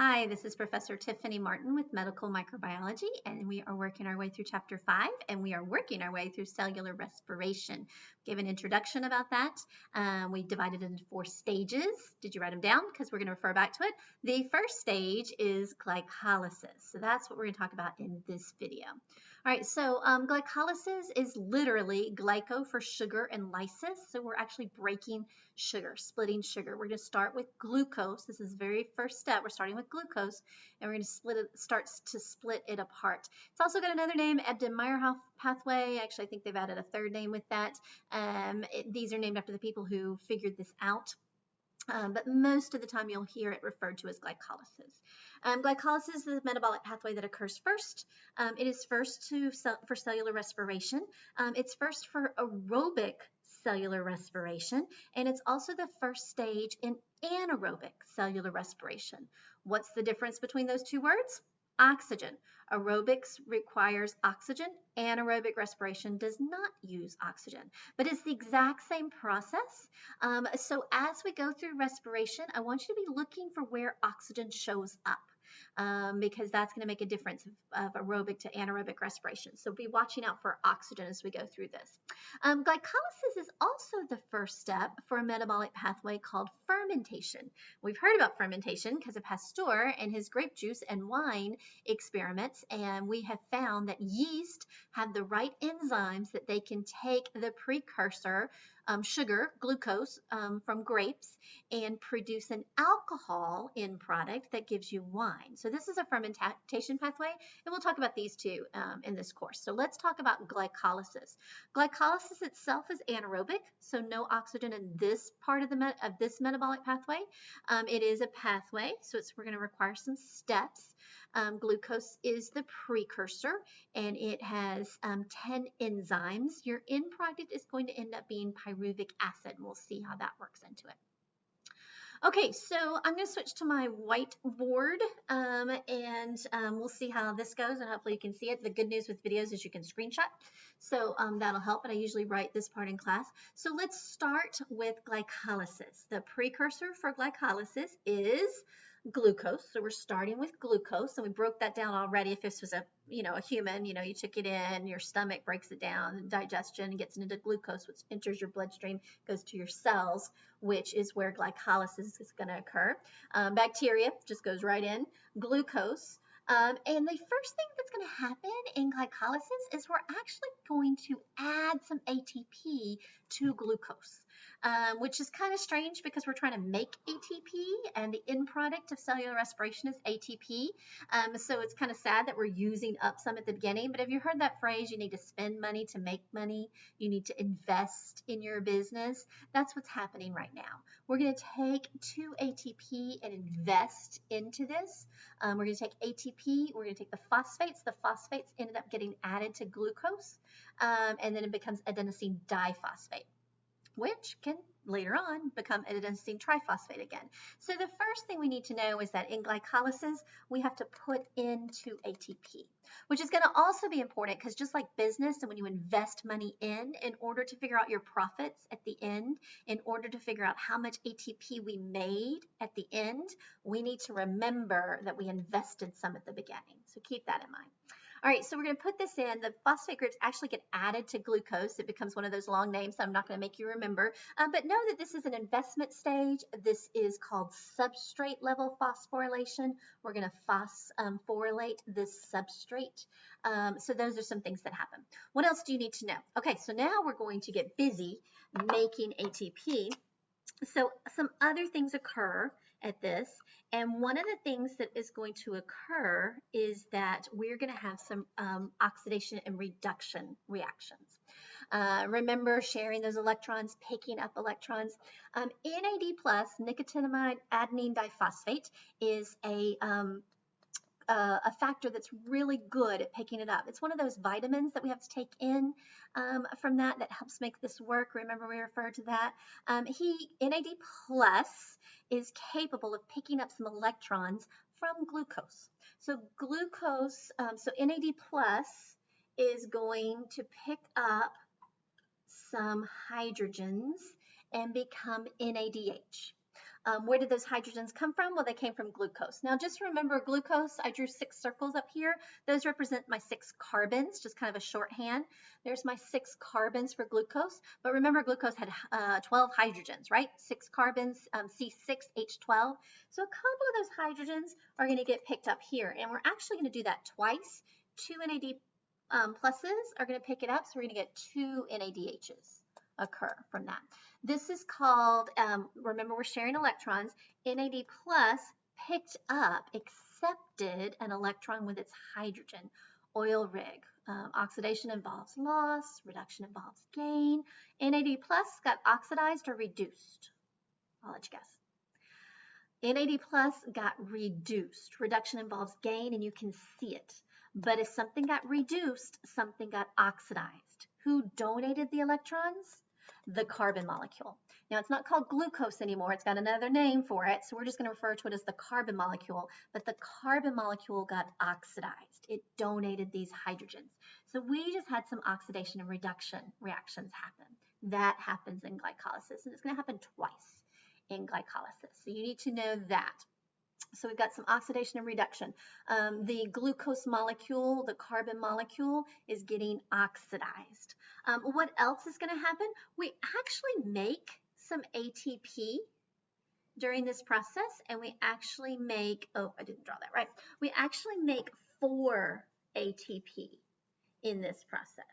Hi, this is Professor Tiffany Martin with Medical Microbiology, and we are working our way through Chapter 5, and we are working our way through cellular respiration. Gave an introduction about that. We divided it into 4 stages. Did you write them down? Because we're going to refer back to it. The first stage is glycolysis. So that's what we're going to talk about in this video. All right, so glycolysis is literally glyco for sugar and lysis. So we're actually breaking sugar, splitting sugar. We're going to start with glucose. This is the very first step. We're starting with glucose, and we're going to start to split it apart. It's also got another name, Epstein-Meyer pathway. Actually, I think they've added a third name with that. These are named after the people who figured this out. But most of the time you'll hear it referred to as glycolysis. Glycolysis is the metabolic pathway that occurs first. It is first for cellular respiration. It's first for aerobic cellular respiration, and it's also the first stage in anaerobic cellular respiration. What's the difference between those two words? Oxygen. Aerobics requires oxygen. Anaerobic respiration does not use oxygen, but it's the exact same process. So as we go through respiration, I want you to be looking for where oxygen shows up. Because that's going to make a difference of aerobic to anaerobic respiration. So be watching out for oxygen as we go through this. Glycolysis is also the first step for a metabolic pathway called fermentation. We've heard about fermentation because of Pasteur and his grape juice and wine experiments, and we have found that yeast have the right enzymes that they can take the precursor, sugar, glucose, from grapes and produce an alcohol end product that gives you wine. So this is a fermentation pathway, and we'll talk about these two in this course. So let's talk about glycolysis. Glycolysis itself is anaerobic, so no oxygen in this part of this metabolic pathway. It is a pathway, so we're going to require some steps. Glucose is the precursor, and it has 10 enzymes. Your end product is going to end up being pyruvic acid, and we'll see how that works into it. Okay, so I'm going to switch to my whiteboard, and we'll see how this goes, and hopefully you can see it. The good news with videos is you can screenshot, so that'll help, but I usually write this part in class. So let's start with glycolysis. The precursor for glycolysis is glucose. So we're starting with glucose, and we broke that down already. If this was a human, you took it in, your stomach breaks it down, digestion gets into glucose, which enters your bloodstream, goes to your cells, which is where glycolysis is going to occur. Bacteria just goes right in, glucose. And the first thing that's going to happen in glycolysis is we're actually going to add some ATP to glucose. Which is kind of strange because we're trying to make ATP, and the end product of cellular respiration is ATP. So it's kind of sad that we're using up some at the beginning. But have you heard that phrase, you need to spend money to make money? You need to invest in your business. That's what's happening right now. We're going to take 2 ATP and invest into this. We're going to take ATP, we're going to take the phosphates. The phosphates ended up getting added to glucose, and then it becomes adenosine diphosphate, which can later on become adenosine triphosphate again. So the first thing we need to know is that in glycolysis, we have to put into ATP, which is going to also be important because just like business, and when you invest money in order to figure out your profits at the end, in order to figure out how much ATP we made at the end, we need to remember that we invested some at the beginning. So keep that in mind. All right, so we're going to put this in. The phosphate groups actually get added to glucose. It becomes one of those long names, so I'm not going to make you remember. But know that this is an investment stage. This is called substrate level phosphorylation. We're going to phosphorylate this substrate. So those are some things that happen. What else do you need to know? Okay, so now we're going to get busy making ATP. So some other things occur at this, and one of the things that is going to occur is that we're going to have some oxidation and reduction reactions. Remember sharing those electrons, picking up electrons. NAD plus, nicotinamide adenine diphosphate, is a factor that's really good at picking it up. It's one of those vitamins that we have to take in from that helps make this work. Remember, we referred to that. NAD plus is capable of picking up some electrons from glucose. So glucose, so NAD plus is going to pick up some hydrogens and become NADH. Where did those hydrogens come from? Well, they came from glucose. Now, just remember glucose, I drew 6 circles up here. Those represent my 6 carbons, just kind of a shorthand. There's my 6 carbons for glucose. But remember, glucose had 12 hydrogens, right? 6 carbons, C6H12. So a couple of those hydrogens are going to get picked up here. And we're actually going to do that twice. 2 NAD pluses are going to pick it up. So we're going to get 2 NADHs occur from that. This is called, remember we're sharing electrons, NAD plus picked up, accepted an electron with its hydrogen, oil rig. Oxidation involves loss, reduction involves gain. NAD plus got oxidized or reduced. I'll let you guess. NAD plus got reduced. Reduction involves gain and you can see it. But if something got reduced, something got oxidized. Who donated the electrons? The carbon molecule. Now it's not called glucose anymore, it's got another name for it, so we're just going to refer to it as the carbon molecule, but the carbon molecule got oxidized. It donated these hydrogens. So we just had some oxidation and reduction reactions happen. That happens in glycolysis, and it's going to happen twice in glycolysis. So you need to know that. So we've got some oxidation and reduction. The glucose molecule, the carbon molecule, is getting oxidized. What else is going to happen? We actually make some ATP during this process, and we actually make, oh, I didn't draw that right. We actually make 4 ATP in this process.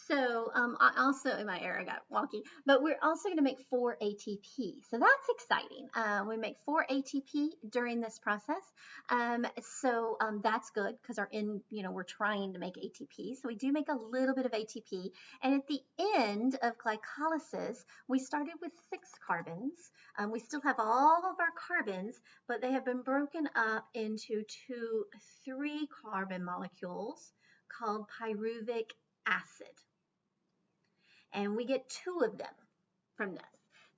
So I also, my arrow got wonky, but we're also going to make 4 ATP. So that's exciting. We make 4 ATP during this process. So that's good because we're trying to make ATP. So we do make a little bit of ATP. And at the end of glycolysis, we started with 6 carbons. We still have all of our carbons, but they have been broken up into 3 carbon molecules called pyruvic acid. And we get 2 of them from this.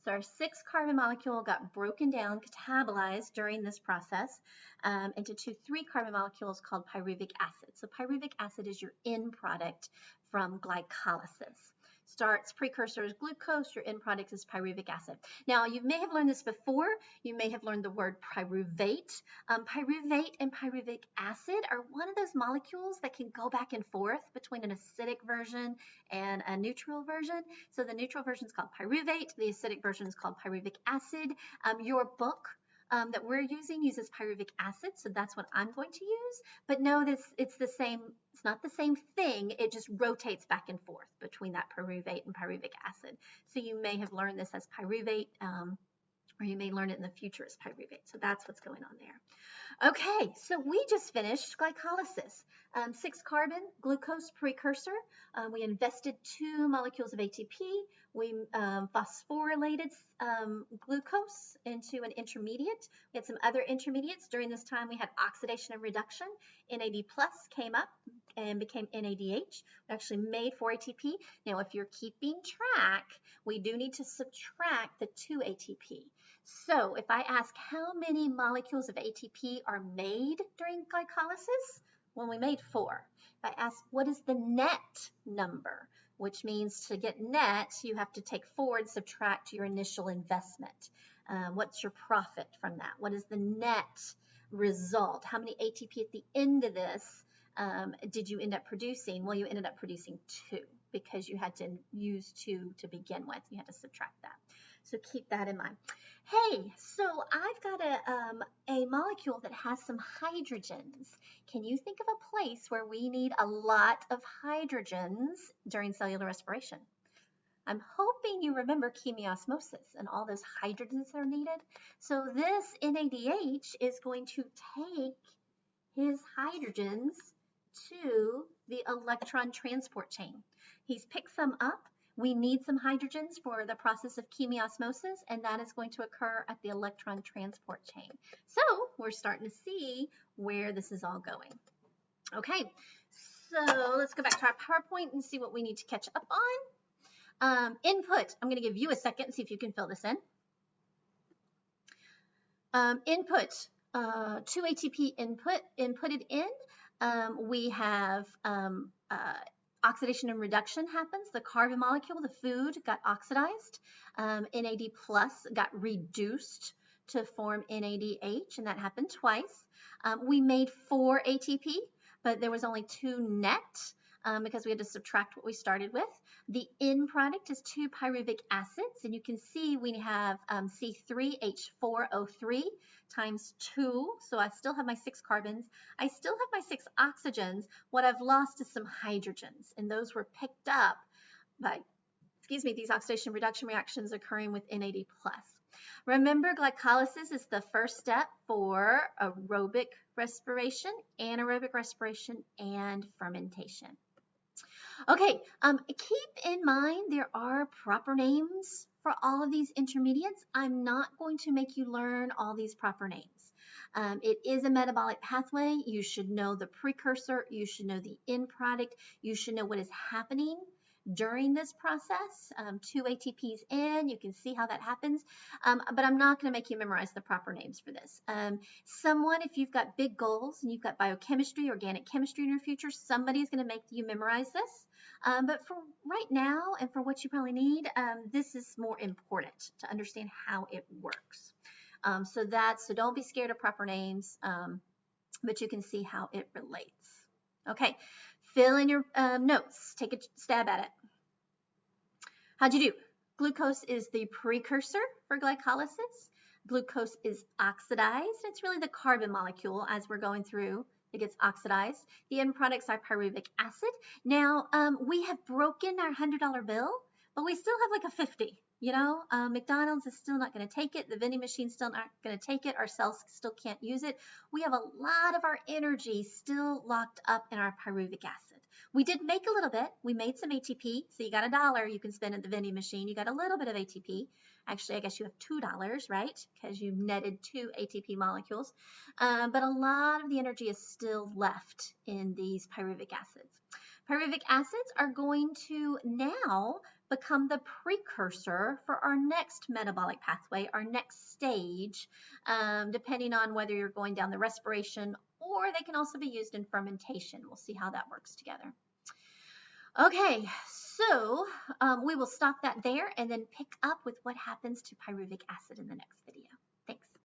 So our 6 carbon molecule got broken down, catabolized during this process into 2 3 carbon molecules called pyruvic acid. So pyruvic acid is your end product from glycolysis. Starts precursor is glucose, your end product is pyruvic acid. Now, you may have learned this before. You may have learned the word pyruvate. Pyruvate and pyruvic acid are one of those molecules that can go back and forth between an acidic version and a neutral version. So the neutral version is called pyruvate. The acidic version is called pyruvic acid. Your book that we're using uses pyruvic acid, so that's what I'm going to use. But no, it's the same. It's not the same thing. It just rotates back and forth between that pyruvate and pyruvic acid. So you may have learned this as pyruvate, or you may learn it in the future as pyruvate. So that's what's going on there. Okay, so we just finished glycolysis. 6 carbon glucose precursor. We invested 2 molecules of ATP. We phosphorylated glucose into an intermediate. We had some other intermediates. During this time, we had oxidation and reduction. NAD plus came up and became NADH. We actually made 4 ATP. Now, if you're keeping track, we do need to subtract the 2 ATP. So if I ask how many molecules of ATP are made during glycolysis, well, we made 4. If I ask what is the net number, which means to get net, you have to take 4 and subtract your initial investment. What's your profit from that? What is the net result? How many ATP at the end of this did you end up producing? Well, you ended up producing 2 because you had to use 2 to begin with. You had to subtract that. So keep that in mind. Hey, so I've got a molecule that has some hydrogens. Can you think of a place where we need a lot of hydrogens during cellular respiration? I'm hoping you remember chemiosmosis and all those hydrogens that are needed. So this NADH is going to take his hydrogens to the electron transport chain. He's picked some up. We need some hydrogens for the process of chemiosmosis, and that is going to occur at the electron transport chain. So we're starting to see where this is all going. Okay, so let's go back to our PowerPoint and see what we need to catch up on. Input, I'm going to give you a second and see if you can fill this in. Input, 2 ATP inputted in. We have oxidation and reduction happens. The carbon molecule, the food, got oxidized. NAD plus got reduced to form NADH, and that happened twice. We made 4 ATP, but there was only 2 net because we had to subtract what we started with. The end product is 2 pyruvic acids, and you can see we have C3H4O3 times 2, so I still have my 6 carbons. I still have my 6 oxygens. What I've lost is some hydrogens, and those were picked up by, these oxidation reduction reactions occurring with NAD+. Remember, glycolysis is the first step for aerobic respiration, anaerobic respiration, and fermentation. Okay, keep in mind there are proper names for all of these intermediates. I'm not going to make you learn all these proper names. It is a metabolic pathway. You should know the precursor. You should know the end product. You should know what is happening during this process. 2 ATPs in, you can see how that happens, but I'm not going to make you memorize the proper names for this. Someone, if you've got big goals and you've got biochemistry, organic chemistry in your future, somebody's going to make you memorize this. But for right now and for what you probably need, this is more important to understand how it works. So don't be scared of proper names, but you can see how it relates. Okay, fill in your notes. Take a stab at it. How'd you do? Glucose is the precursor for glycolysis. Glucose is oxidized. It's really the carbon molecule as we're going through. It gets oxidized. The end products are pyruvic acid. Now, we have broken our $100 bill, but we still have like a 50. You know, McDonald's is still not going to take it. The vending machine's still not going to take it. Our cells still can't use it. We have a lot of our energy still locked up in our pyruvic acid. We did make a little bit. We made some ATP. So you got $1 you can spend at the vending machine. You got a little bit of ATP. Actually, I guess you have $2, right? Because you netted 2 ATP molecules. But a lot of the energy is still left in these pyruvic acids. Pyruvic acids are going to now become the precursor for our next metabolic pathway, our next stage, depending on whether you're going down the respiration or they can also be used in fermentation. We'll see how that works together. Okay, so we will stop that there and then pick up with what happens to pyruvic acid in the next video.